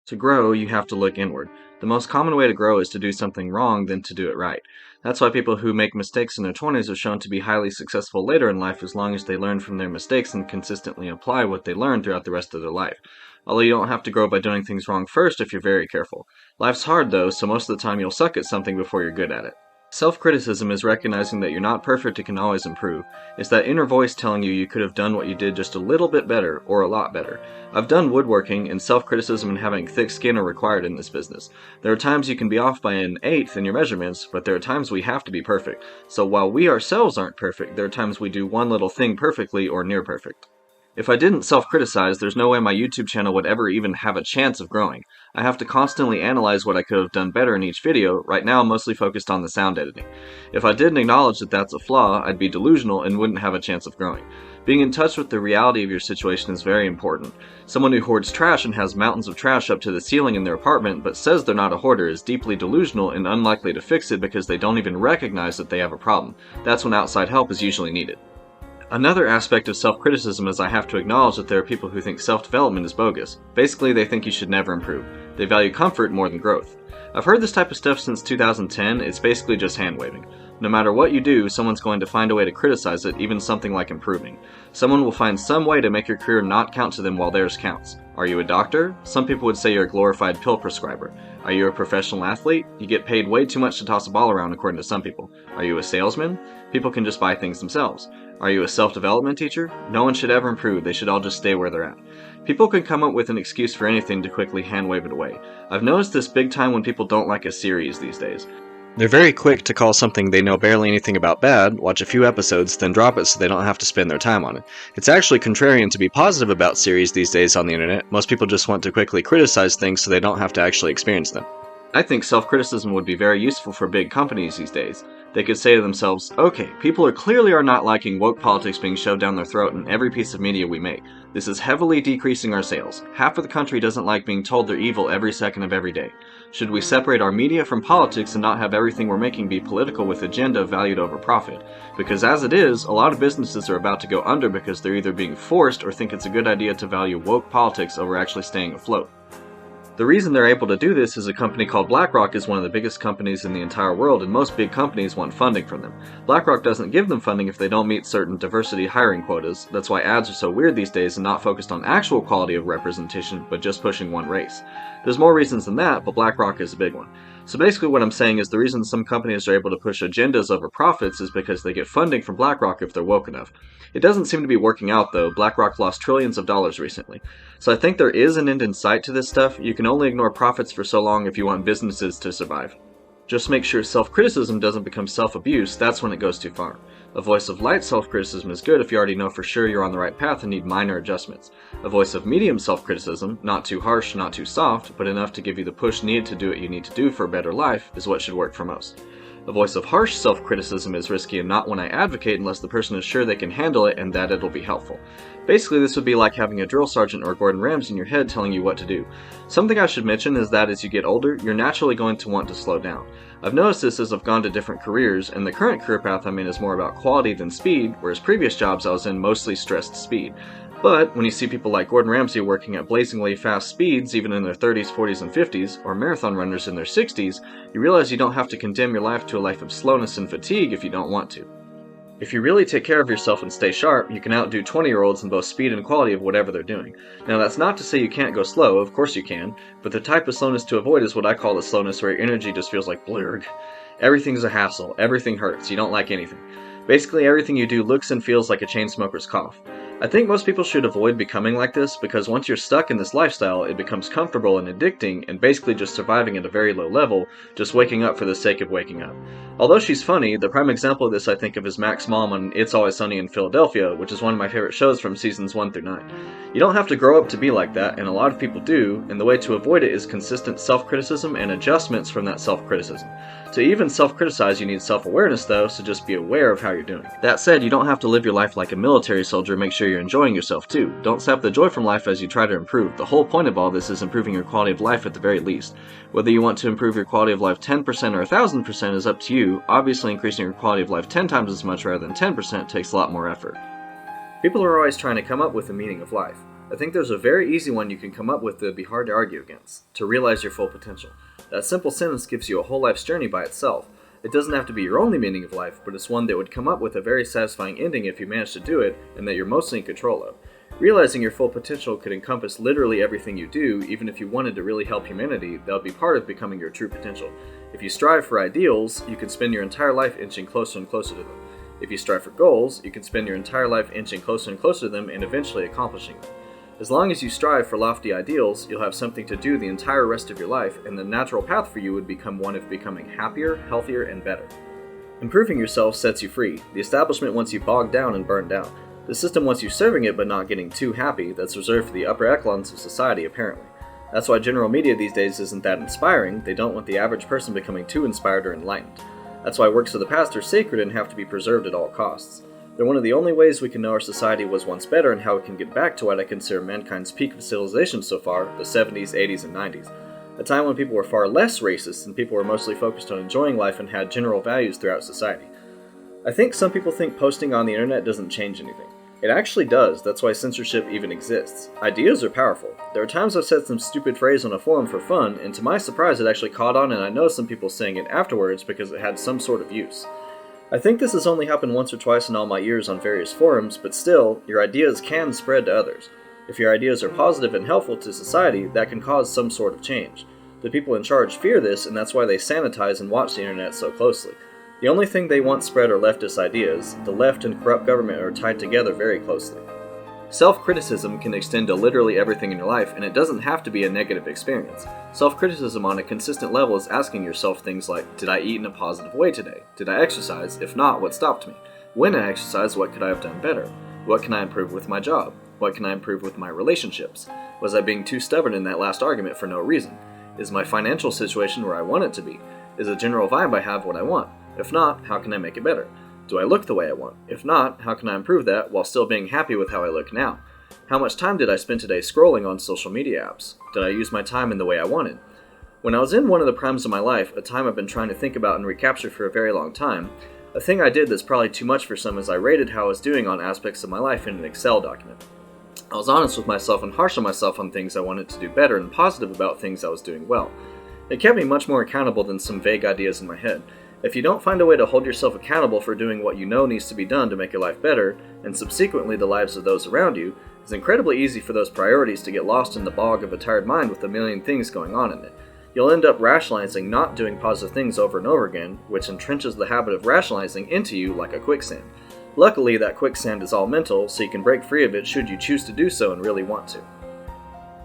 To grow, you have to look inward. The most common way to grow is to do something wrong than to do it right. That's why people who make mistakes in their 20s are shown to be highly successful later in life as long as they learn from their mistakes and consistently apply what they learn throughout the rest of their life. Although you don't have to grow by doing things wrong first if you're very careful. Life's hard though, so most of the time you'll suck at something before you're good at it. Self-criticism is recognizing that you're not perfect and can always improve. It's that inner voice telling you could have done what you did just a little bit better, or a lot better. I've done woodworking, and self-criticism and having thick skin are required in this business. There are times you can be off by an eighth in your measurements, but there are times we have to be perfect. So while we ourselves aren't perfect, there are times we do one little thing perfectly or near perfect. If I didn't self-criticize, there's no way my YouTube channel would ever even have a chance of growing. I have to constantly analyze what I could have done better in each video. Right now I'm mostly focused on the sound editing. If I didn't acknowledge that that's a flaw, I'd be delusional and wouldn't have a chance of growing. Being in touch with the reality of your situation is very important. Someone who hoards trash and has mountains of trash up to the ceiling in their apartment but says they're not a hoarder is deeply delusional and unlikely to fix it because they don't even recognize that they have a problem. That's when outside help is usually needed. Another aspect of self-criticism is I have to acknowledge that there are people who think self-development is bogus. Basically, they think you should never improve. They value comfort more than growth. I've heard this type of stuff since 2010, it's basically just hand-waving. No matter what you do, someone's going to find a way to criticize it, even something like improving. Someone will find some way to make your career not count to them while theirs counts. Are you a doctor? Some people would say you're a glorified pill prescriber. Are you a professional athlete? You get paid way too much to toss a ball around according to some people. Are you a salesman? People can just buy things themselves. Are you a self-development teacher? No one should ever improve, they should all just stay where they're at. People can come up with an excuse for anything to quickly hand-wave it away. I've noticed this big time when people don't like a series these days. They're very quick to call something they know barely anything about bad, watch a few episodes, then drop it so they don't have to spend their time on it. It's actually contrarian to be positive about series these days on the internet. Most people just want to quickly criticize things so they don't have to actually experience them. I think self-criticism would be very useful for big companies these days. They could say to themselves, okay, people clearly are not liking woke politics being shoved down their throat in every piece of media we make. This is heavily decreasing our sales. Half of the country doesn't like being told they're evil every second of every day. Should we separate our media from politics and not have everything we're making be political with agenda valued over profit? Because as it is, a lot of businesses are about to go under because they're either being forced or think it's a good idea to value woke politics over actually staying afloat. The reason they're able to do this is a company called BlackRock is one of the biggest companies in the entire world, and most big companies want funding from them. BlackRock doesn't give them funding if they don't meet certain diversity hiring quotas. That's why ads are so weird these days and not focused on actual quality of representation, but just pushing one race. There's more reasons than that, but BlackRock is a big one. So basically what I'm saying is the reason some companies are able to push agendas over profits is because they get funding from BlackRock if they're woke enough. It doesn't seem to be working out though. BlackRock lost trillions of dollars recently. So I think there is an end in sight to this stuff. You can only ignore profits for so long if you want businesses to survive. Just make sure self-criticism doesn't become self-abuse, that's when it goes too far. A voice of light self-criticism is good if you already know for sure you're on the right path and need minor adjustments. A voice of medium self-criticism, not too harsh, not too soft, but enough to give you the push needed to do what you need to do for a better life, is what should work for most. A voice of harsh self-criticism is risky and not one I advocate unless the person is sure they can handle it and that it'll be helpful. Basically, this would be like having a drill sergeant or Gordon Ramsay in your head telling you what to do. Something I should mention is that as you get older, you're naturally going to want to slow down. I've noticed this as I've gone to different careers, and the current career path I'm in is more about quality than speed, whereas previous jobs I was in mostly stressed speed. But when you see people like Gordon Ramsay working at blazingly fast speeds even in their 30s, 40s, and 50s, or marathon runners in their 60s, you realize you don't have to condemn your life to a life of slowness and fatigue if you don't want to. If you really take care of yourself and stay sharp, you can outdo 20-year-olds in both speed and quality of whatever they're doing. Now that's not to say you can't go slow, of course you can, but the type of slowness to avoid is what I call the slowness where your energy just feels like blurg. Everything's a hassle, everything hurts, you don't like anything. Basically everything you do looks and feels like a chain smoker's cough. I think most people should avoid becoming like this because once you're stuck in this lifestyle, it becomes comfortable and addicting and basically just surviving at a very low level, just waking up for the sake of waking up. Although she's funny, the prime example of this I think of is Mac's mom on It's Always Sunny in Philadelphia, which is one of my favorite shows from seasons 1 through 9. You don't have to grow up to be like that, and a lot of people do, and the way to avoid it is consistent self-criticism and adjustments from that self-criticism. To even self-criticize, you need self-awareness though, so just be aware of how you're doing. That said, you don't have to live your life like a military soldier, make sure you're enjoying yourself too. Don't sap the joy from life as you try to improve. The whole point of all this is improving your quality of life at the very least. Whether you want to improve your quality of life 10% or 1000% is up to you. Obviously increasing your quality of life 10 times as much rather than 10% takes a lot more effort. People are always trying to come up with the meaning of life. I think there's a very easy one you can come up with that would be hard to argue against: to realize your full potential. That simple sentence gives you a whole life's journey by itself. It doesn't have to be your only meaning of life, but it's one that would come up with a very satisfying ending if you manage to do it, and that you're mostly in control of. Realizing your full potential could encompass literally everything you do. Even if you wanted to really help humanity, that would be part of becoming your true potential. If you strive for ideals, you can spend your entire life inching closer and closer to them. If you strive for goals, you can spend your entire life inching closer and closer to them and eventually accomplishing them. As long as you strive for lofty ideals, you'll have something to do the entire rest of your life, and the natural path for you would become one of becoming happier, healthier, and better. Improving yourself sets you free. The establishment wants you bogged down and burned out. The system wants you serving it but not getting too happy. That's reserved for the upper echelons of society, apparently. That's why general media these days isn't that inspiring. They don't want the average person becoming too inspired or enlightened. That's why works of the past are sacred and have to be preserved at all costs. They're one of the only ways we can know our society was once better and how it can get back to what I consider mankind's peak of civilization so far, the 70s, 80s, and 90s. A time when people were far less racist and people were mostly focused on enjoying life and had general values throughout society. I think some people think posting on the internet doesn't change anything. It actually does. That's why censorship even exists. Ideas are powerful. There are times I've said some stupid phrase on a forum for fun, and to my surprise it actually caught on, and I know some people saying it afterwards because it had some sort of use. I think this has only happened once or twice in all my years on various forums, but still, your ideas can spread to others. If your ideas are positive and helpful to society, that can cause some sort of change. The people in charge fear this, and that's why they sanitize and watch the internet so closely. The only thing they want spread are leftist ideas. The left and corrupt government are tied together very closely. Self-criticism can extend to literally everything in your life, and it doesn't have to be a negative experience. Self-criticism on a consistent level is asking yourself things like, did I eat in a positive way today? Did I exercise? If not, what stopped me? When I exercised, what could I have done better? What can I improve with my job? What can I improve with my relationships? Was I being too stubborn in that last argument for no reason? Is my financial situation where I want it to be? Is the general vibe I have what I want? If not, how can I make it better? Do I look the way I want? If not, how can I improve that while still being happy with how I look now? How much time did I spend today scrolling on social media apps? Did I use my time in the way I wanted? When I was in one of the primes of my life, a time I've been trying to think about and recapture for a very long time, a thing I did that's probably too much for some is I rated how I was doing on aspects of my life in an Excel document. I was honest with myself and harsh on myself on things I wanted to do better and positive about things I was doing well. It kept me much more accountable than some vague ideas in my head. If you don't find a way to hold yourself accountable for doing what you know needs to be done to make your life better, and subsequently the lives of those around you, it's incredibly easy for those priorities to get lost in the bog of a tired mind with a million things going on in it. You'll end up rationalizing not doing positive things over and over again, which entrenches the habit of rationalizing into you like a quicksand. Luckily, that quicksand is all mental, so you can break free of it should you choose to do so and really want to.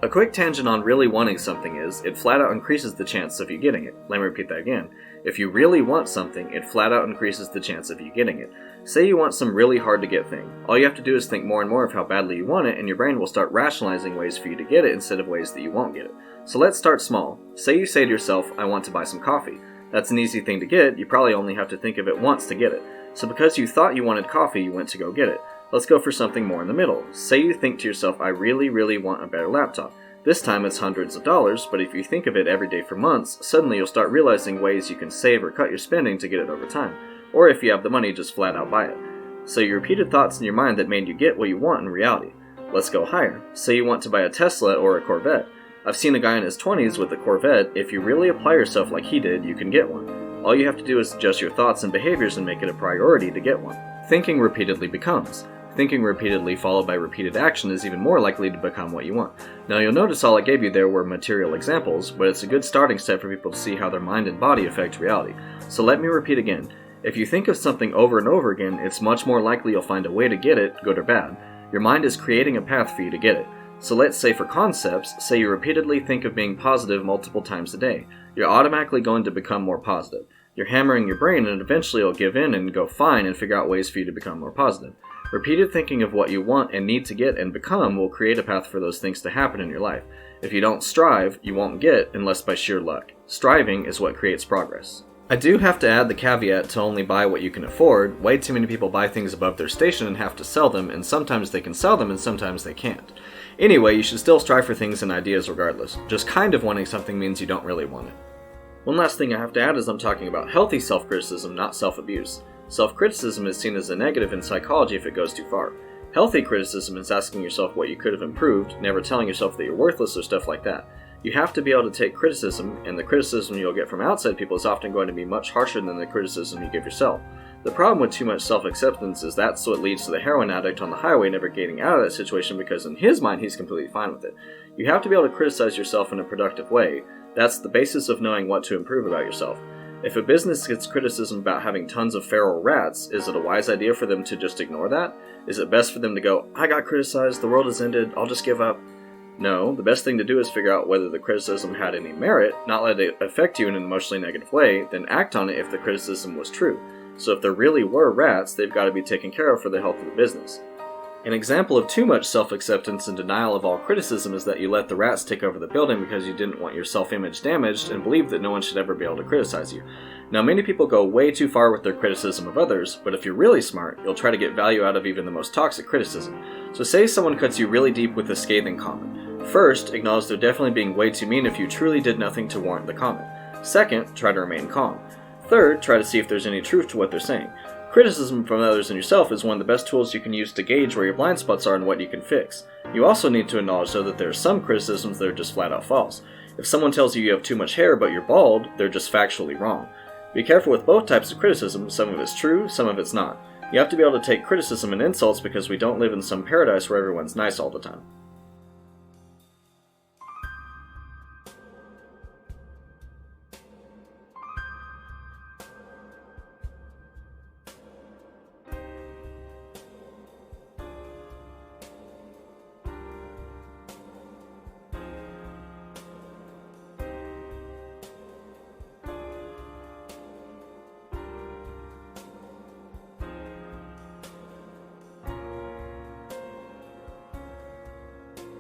A quick tangent on really wanting something is, it flat out increases the chance of you getting it. Let me repeat that again. If you really want something, it flat out increases the chance of you getting it. Say you want some really hard to get thing. All you have to do is think more and more of how badly you want it, and your brain will start rationalizing ways for you to get it instead of ways that you won't get it. So let's start small. Say you say to yourself, I want to buy some coffee. That's an easy thing to get, you probably only have to think of it once to get it. So because you thought you wanted coffee, you went to go get it. Let's go for something more in the middle. Say you think to yourself, I really want a better laptop. This time it's hundreds of dollars, but if you think of it every day for months, suddenly you'll start realizing ways you can save or cut your spending to get it over time. Or if you have the money, just flat out buy it. So you repeated thoughts in your mind that made you get what you want in reality. Let's go higher. Say you want to buy a Tesla or a Corvette. I've seen a guy in his 20s with a Corvette. If you really apply yourself like he did, you can get one. All you have to do is adjust your thoughts and behaviors and make it a priority to get one. Thinking repeatedly becomes. Thinking repeatedly followed by repeated action is even more likely to become what you want. Now you'll notice all I gave you there were material examples, but it's a good starting step for people to see how their mind and body affect reality. So let me repeat again. If you think of something over and over again, it's much more likely you'll find a way to get it, good or bad. Your mind is creating a path for you to get it. So let's say for concepts, say you repeatedly think of being positive multiple times a day. You're automatically going to become more positive. You're hammering your brain and eventually it'll give in and go fine and figure out ways for you to become more positive. Repeated thinking of what you want and need to get and become will create a path for those things to happen in your life. If you don't strive, you won't get unless by sheer luck. Striving is what creates progress. I do have to add the caveat to only buy what you can afford. Way too many people buy things above their station and have to sell them, and sometimes they can sell them and sometimes they can't. Anyway, you should still strive for things and ideas regardless. Just kind of wanting something means you don't really want it. One last thing I have to add is I'm talking about healthy self-criticism, not self-abuse. Self-criticism is seen as a negative in psychology if it goes too far. Healthy criticism is asking yourself what you could have improved, never telling yourself that you're worthless or stuff like that. You have to be able to take criticism, and the criticism you'll get from outside people is often going to be much harsher than the criticism you give yourself. The problem with too much self-acceptance is that's what leads to the heroin addict on the highway never getting out of that situation because in his mind he's completely fine with it. You have to be able to criticize yourself in a productive way. That's the basis of knowing what to improve about yourself. If a business gets criticism about having tons of feral rats, is it a wise idea for them to just ignore that? Is it best for them to go, I got criticized, the world has ended, I'll just give up? No, the best thing to do is figure out whether the criticism had any merit, not let it affect you in an emotionally negative way, then act on it if the criticism was true. So if there really were rats, they've got to be taken care of for the health of the business. An example of too much self-acceptance and denial of all criticism is that you let the rats take over the building because you didn't want your self-image damaged and believed that no one should ever be able to criticize you. Now, many people go way too far with their criticism of others, but if you're really smart, you'll try to get value out of even the most toxic criticism. So say someone cuts you really deep with a scathing comment. First, acknowledge they're definitely being way too mean if you truly did nothing to warrant the comment. Second, try to remain calm. Third, try to see if there's any truth to what they're saying. Criticism from others and yourself is one of the best tools you can use to gauge where your blind spots are and what you can fix. You also need to acknowledge, though, that there are some criticisms that are just flat out false. If someone tells you you have too much hair but you're bald, they're just factually wrong. Be careful with both types of criticism, some of it's true, some of it's not. You have to be able to take criticism and insults because we don't live in some paradise where everyone's nice all the time.